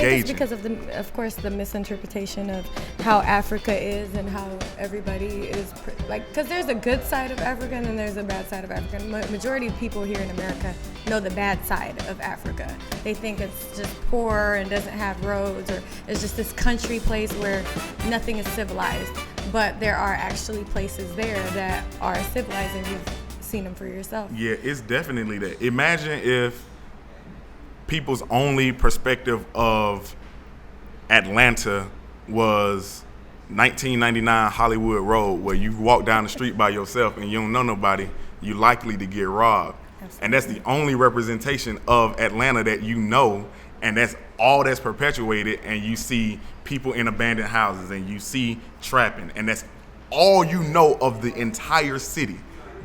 think it's because of course, the misinterpretation of how Africa is and how everybody is because there's a good side of Africa and then there's a bad side of Africa. Majority of people here in America know the bad side of Africa. They think it's just poor and doesn't have roads, or it's just this country place where nothing is civilized. But there are actually places there that are civilized, and you've seen them for yourself. Yeah, it's definitely that. Imagine if people's only perspective of Atlanta was 1999 Hollywood Road, where you walk down the street by yourself and you don't know nobody, you're likely to get robbed. Absolutely. And that's the only representation of Atlanta that you know, and that's all that's perpetuated. And you see people in abandoned houses, and you see trapping, and that's all you know of the entire city.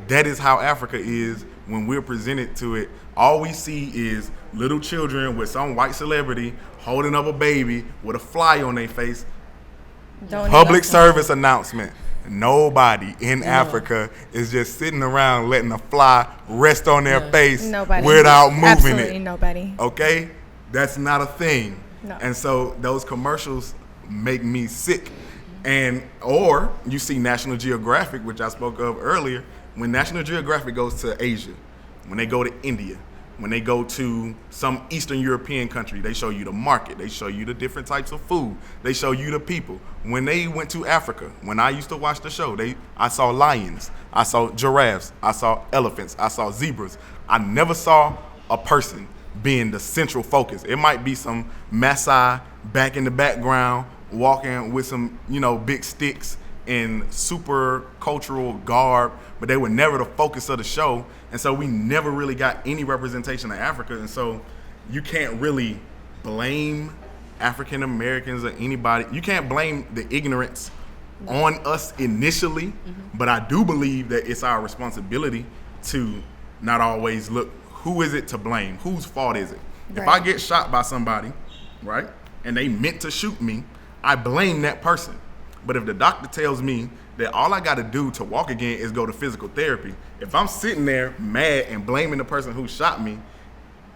That is how Africa is when we're presented to it. All we see is little children with some white celebrity holding up a baby with a fly on their face. Public service announcement. Nobody in Africa is just sitting around letting a fly rest on their face without moving Absolutely it. Nobody. Okay? That's not a thing. No. And so those commercials make me sick. Or you see National Geographic, which I spoke of earlier. When National Geographic goes to Asia, when they go to India, when they go to some Eastern European country, they show you the market, they show you the different types of food, they show you the people. When they went to Africa, when I used to watch the show, I saw lions, I saw giraffes, I saw elephants, I saw zebras. I never saw a person being the central focus. It might be some Maasai back in the background walking with some, big sticks in super cultural garb, but they were never the focus of the show. And so we never really got any representation of Africa. And so you can't really blame African Americans or anybody. You can't blame the ignorance on us initially, but I do believe that it's our responsibility to not always look, who is it to blame? Whose fault is it? Right. If I get shot by somebody, right, and they meant to shoot me, I blame that person. But if the doctor tells me that all I got to do to walk again is go to physical therapy, if I'm sitting there mad and blaming the person who shot me,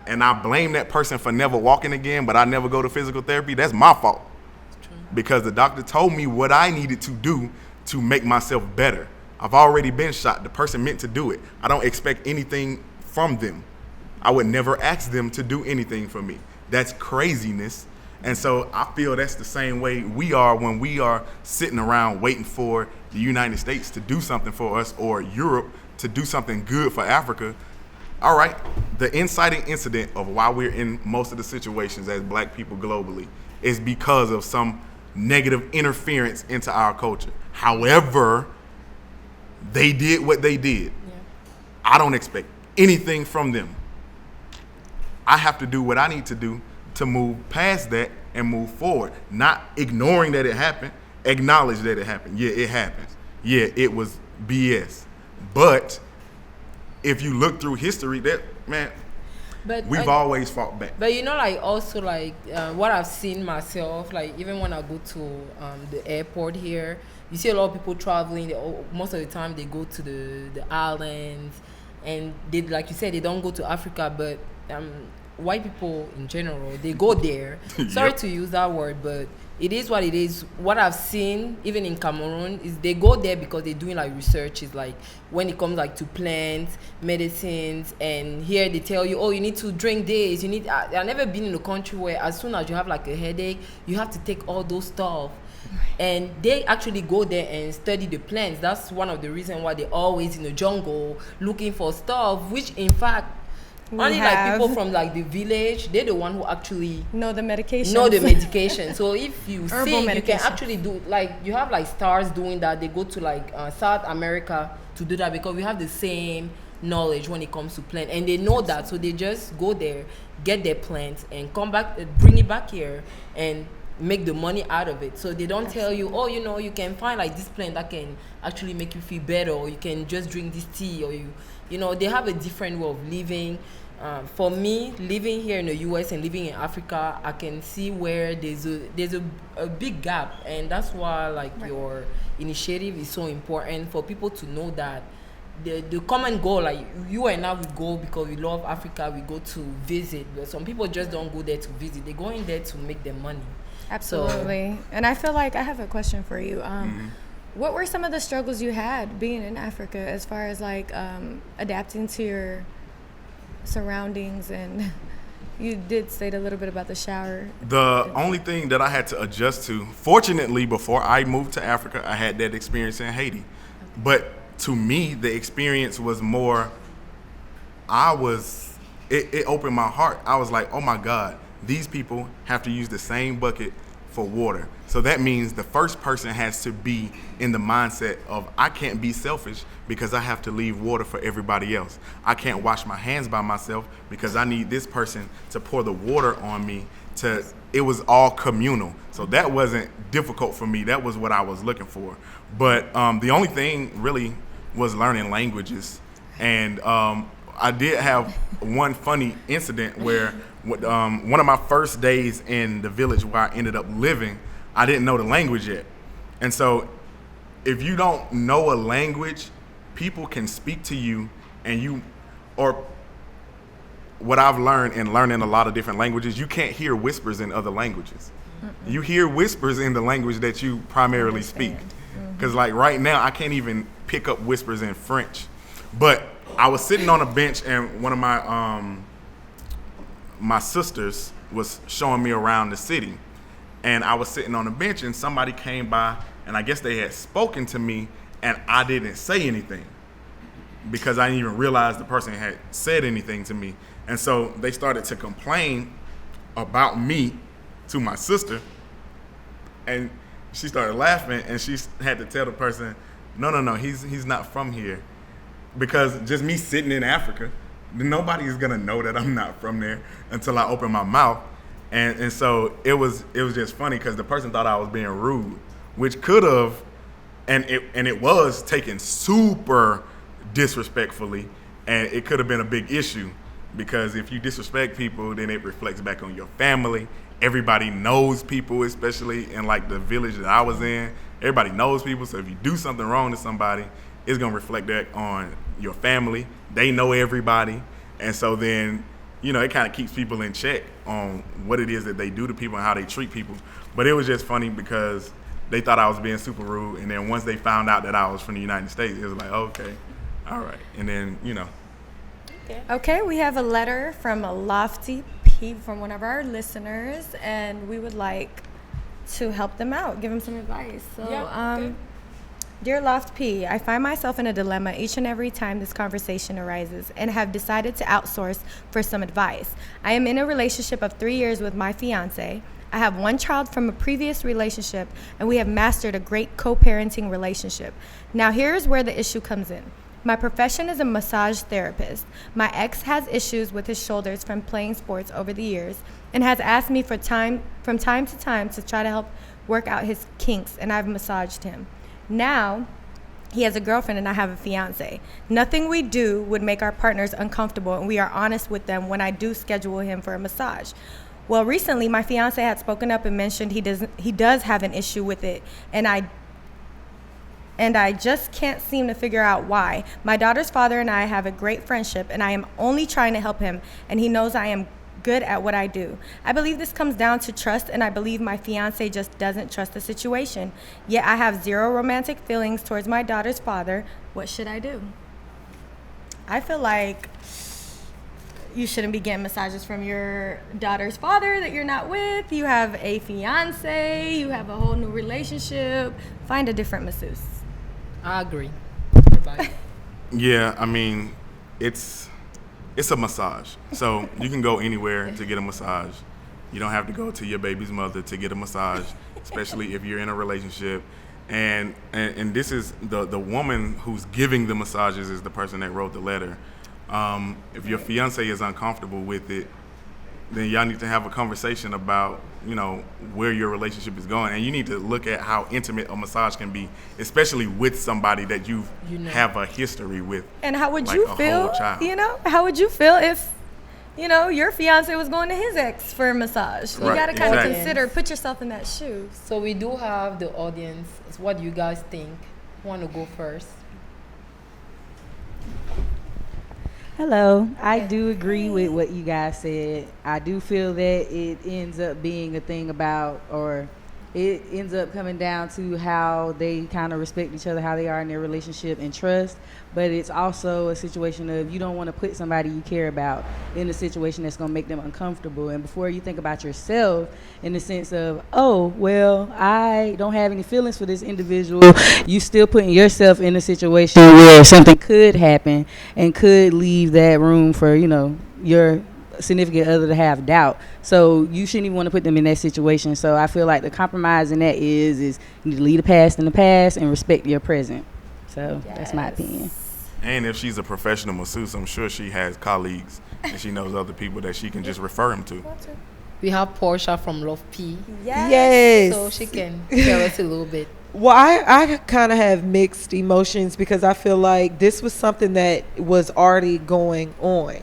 and I blame that person for never walking again, but I never go to physical therapy, that's my fault. That's true. Because the doctor told me what I needed to do to make myself better. I've already been shot. The person meant to do it. I don't expect anything from them. I would never ask them to do anything for me. That's craziness. And so I feel that's the same way we are when we are sitting around waiting for the United States to do something for us, or Europe to do something good for Africa. All right, the inciting incident of why we're in most of the situations as black people globally is because of some negative interference into our culture. However, they did what they did. Yeah. I don't expect anything from them. I have to do what I need to do to move past that and move forward. Not ignoring that it happened, acknowledge that it happened. Yeah, it happens. Yeah, it was BS. But if you look through history, we've always fought back. But also what I've seen myself, even when I go to the airport here, you see a lot of people traveling. Most of the time they go to the islands, and they, like you said, they don't go to Africa, but white people in general, they go there. Sorry to use that word, but it is what it is. What I've seen, even in Cameroon, is they go there because they're doing researches, when it comes to plants, medicines, and here they tell you, you need to drink this. I've never been in a country where as soon as you have a headache, you have to take all those stuff. And they actually go there and study the plants. That's one of the reasons why they're always in the jungle looking for stuff, which in fact, only people from the village, they're the one who actually know the medication. So if you see, you can actually do, you have stars doing that. They go to South America to do that because we have the same knowledge when it comes to plant, and they know that. So they just go there, get their plants, and come back, bring it back here, and make the money out of it. So they don't tell you, you can find this plant that can actually make you feel better, or you can just drink this tea, or they have a different way of living. For me, living here in the US and living in Africa, I can see where there's a big gap, and that's why your initiative is so important for people to know that the common goal, like you and I, we go because we love Africa, we go to visit, but some people just don't go there to visit, they go in there to make their money. Absolutely. And I feel like I have a question for you. What were some of the struggles you had being in Africa as far as like adapting to your surroundings? And you did state a little bit about the shower. The only thing that I had to adjust to, fortunately, before I moved to Africa, I had that experience in Haiti. But to me, the experience was more, it opened my heart. I was like, oh my God, these people have to use the same bucket for water. So that means the first person has to be in the mindset of, I can't be selfish because I have to leave water for everybody else. I can't wash my hands by myself because I need this person to pour the water on me. It was all communal. So that wasn't difficult for me. That was what I was looking for. But the only thing really was learning languages. And I did have one funny incident where one of my first days in the village where I ended up living, I didn't know the language yet. And so if you don't know a language, people can speak to you or what I've learned in learning a lot of different languages, you can't hear whispers in other languages. You hear whispers in the language that you primarily speak. Because like right now, I can't even pick up whispers in French. But I was sitting on a bench and one of my sisters was showing me around the city. And I was sitting on a bench and somebody came by and I guess they had spoken to me and I didn't say anything because I didn't even realize the person had said anything to me. And so they started to complain about me to my sister, and she started laughing and she had to tell the person, no, he's not from here. Because just me sitting in Africa, nobody is gonna know that I'm not from there until I open my mouth. And so it was just funny because the person thought I was being rude, which could have, and it was taken super disrespectfully, and it could have been a big issue because if you disrespect people, then it reflects back on your family. Everybody knows people, especially in like the village that I was in. Everybody knows people, so if you do something wrong to somebody, it's gonna reflect that on your family. They know everybody, and so then it kind of keeps people in check on what it is that they do to people and how they treat people. But it was just funny because they thought I was being super rude, and then once they found out that I was from the United States, it was like, okay, all right, and then Okay, we have a letter from a LoftP from one of our listeners, and we would like to help them out, give them some advice. So, Dear LoftP, I find myself in a dilemma each and every time this conversation arises and have decided to outsource for some advice. I am in a relationship of 3 years with my fiance. I have one child from a previous relationship, and we have mastered a great co-parenting relationship. Now, here's where the issue comes in. My profession is a massage therapist. My ex has issues with his shoulders from playing sports over the years and has asked me from time to time to try to help work out his kinks, and I've massaged him. Now, he has a girlfriend and I have a fiance. Nothing we do would make our partners uncomfortable, and we are honest with them when I do schedule him for a massage. Well, recently my fiance had spoken up and mentioned he does have an issue with it, and I just can't seem to figure out why. My daughter's father and I have a great friendship, and I am only trying to help him, and he knows I am good at what I do. I believe this comes down to trust, and I believe my fiance just doesn't trust the situation. Yet I have zero romantic feelings towards my daughter's father. What should I do? I feel like you shouldn't be getting massages from your daughter's father that you're not with. You have a fiance, you have a whole new relationship. Find a different masseuse. I agree. Everybody. Yeah, I mean, it's a massage. So you can go anywhere to get a massage. You don't have to go to your baby's mother to get a massage, especially if you're in a relationship. And this is the woman who's giving the massages is the person that wrote the letter. If your fiance is uncomfortable with it, then y'all need to have a conversation about, where your relationship is going. And you need to look at how intimate a massage can be, especially with somebody that you have a history with. And how would you feel, how would you feel if, your fiance was going to his ex for a massage? You got to kind of consider, put yourself in that shoe. So we do have the audience. What do you guys think? Who want to go first? Hello. I do agree with what you guys said. I do feel that it ends up being a thing about, or it ends up coming down to how they kind of respect each other, how they are in their relationship and trust. But it's also a situation of you don't want to put somebody you care about in a situation that's going to make them uncomfortable. And before you think about yourself in the sense of, oh, well, I don't have any feelings for this individual, you still putting yourself in a situation where something could happen and could leave that room for, your significant other to have doubt. So you shouldn't even want to put them in that situation. So I feel like the compromise in that is you need to leave the past in the past and respect your present. So that's my opinion. And if she's a professional masseuse, I'm sure she has colleagues and she knows other people that she can just refer him to. We have Portia from LoftP, Yes. so she can tell us a little bit. Well, I kind of have mixed emotions because I feel like this was something that was already going on.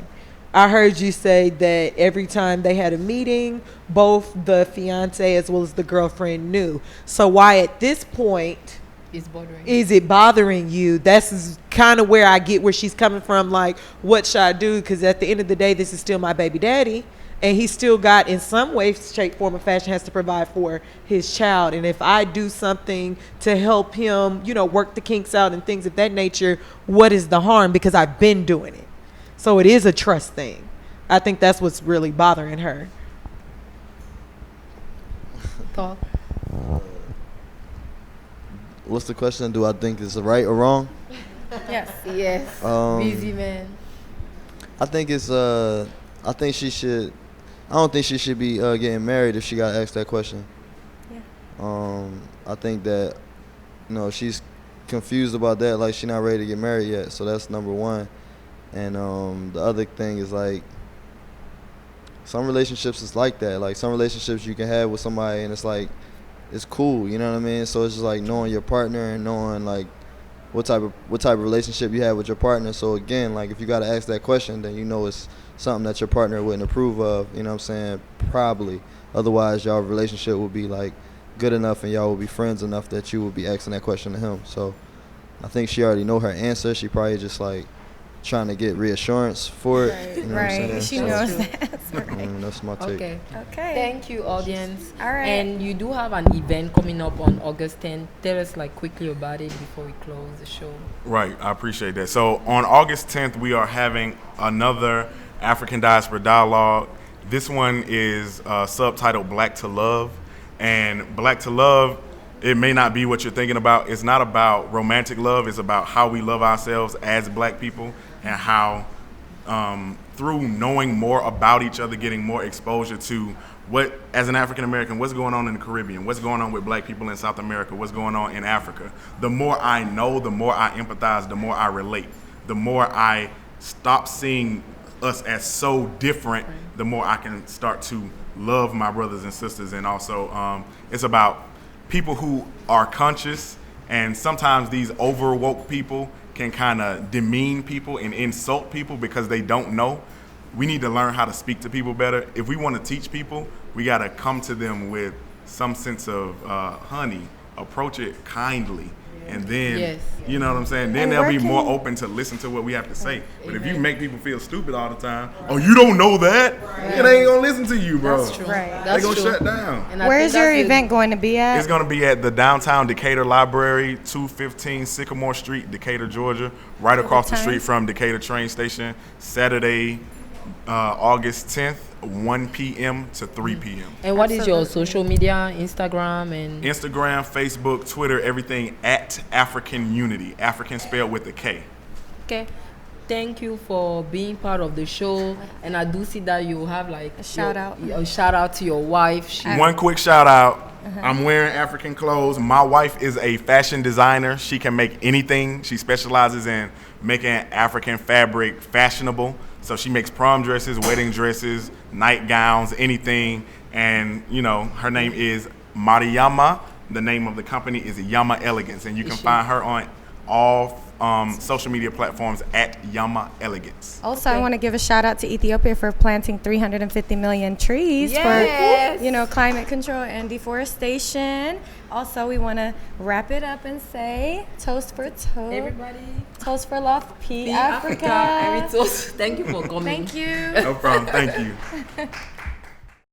I heard you say that every time they had a meeting, both the fiance as well as the girlfriend knew. So why at this point is it bothering you? That's kind of where I get where she's coming from. Like, what should I do? Because at the end of the day, this is still my baby daddy. And he still got, in some way, shape, form, or fashion, has to provide for his child. And if I do something to help him, work the kinks out and things of that nature, what is the harm? Because I've been doing it. So it is a trust thing. I think that's what's really bothering her. Talk. What's the question? Do I think it's right or wrong? Yes. Yes. Busy man. I think it's I think she should. I don't think she should be getting married if she got asked that question. Yeah. I think that she's confused about that. Like, she's not ready to get married yet. So that's number one. And the other thing is, like, some relationships is like that. Like, some relationships you can have with somebody and it's like, it's cool, you know what I mean? So it's just like knowing your partner and knowing like what type of relationship you have with your partner. So again, like, if you gotta ask that question, then it's something that your partner wouldn't approve of, you know what I'm saying? Probably. Otherwise y'all relationship would be like good enough and y'all would be friends enough that you would be asking that question to him. So I think she already know her answer. She probably just like trying to get reassurance for it. Right, You know what I'm saying? She So, knows that. Right. that's my take. Okay. Okay. Thank you, audience. All right. And you do have an event coming up on August 10th. Tell us like quickly about it before we close the show. Right, I appreciate that. So on August 10th, we are having another African Diaspora Dialogue. This one is subtitled Black to Love. And Black to Love, it may not be what you're thinking about. It's not about romantic love. It's about how we love ourselves as Black people and how through knowing more about each other, getting more exposure to what, as an African American, what's going on in the Caribbean, what's going on with Black people in South America, what's going on in Africa. The more I know, the more I empathize, the more I relate, the more I stop seeing us as so different, the more I can start to love my brothers and sisters. And also it's about people who are conscious, and sometimes these over woke people can kind of demean people and insult people because they don't know. We need to learn how to speak to people better. If we want to teach people, we got to come to them with some sense of honey, approach it kindly. And then, you know what I'm saying? Then they'll be more open to listen to what we have to say. But if you make people feel stupid all the time, oh, you don't know that? They ain't going to listen to you, bro. That's true. Right. They're going to shut down. And I Where's think your that's event going to be at? It's going to be at the downtown Decatur Library, 215 Sycamore Street, Decatur, Georgia, right across the street from Decatur train station, Saturday, August 10th, 1 p.m. to 3 p.m. And what is your social media, Instagram and? Instagram, Facebook, Twitter, everything at African Unity. African spelled with a K. Okay. Thank you for being part of the show. And I do see that you have like A shout out. A shout out to your wife. One quick shout out. I'm wearing African clothes. My wife is a fashion designer. She can make anything. She specializes in making African fabric fashionable. So she makes prom dresses, wedding dresses, nightgowns, anything. And, her name is Mariama. The name of the company is Yama Elegance. And you can find her on all social media platforms at Yama Elegance. Also, I want to give a shout out to Ethiopia for planting 350 million trees for, climate control and deforestation. Also, we want to wrap it up and say toast for toast. Everybody. Toast for LoftP Be Africa. Every toast. Thank you for coming. Thank you. No problem. Thank you.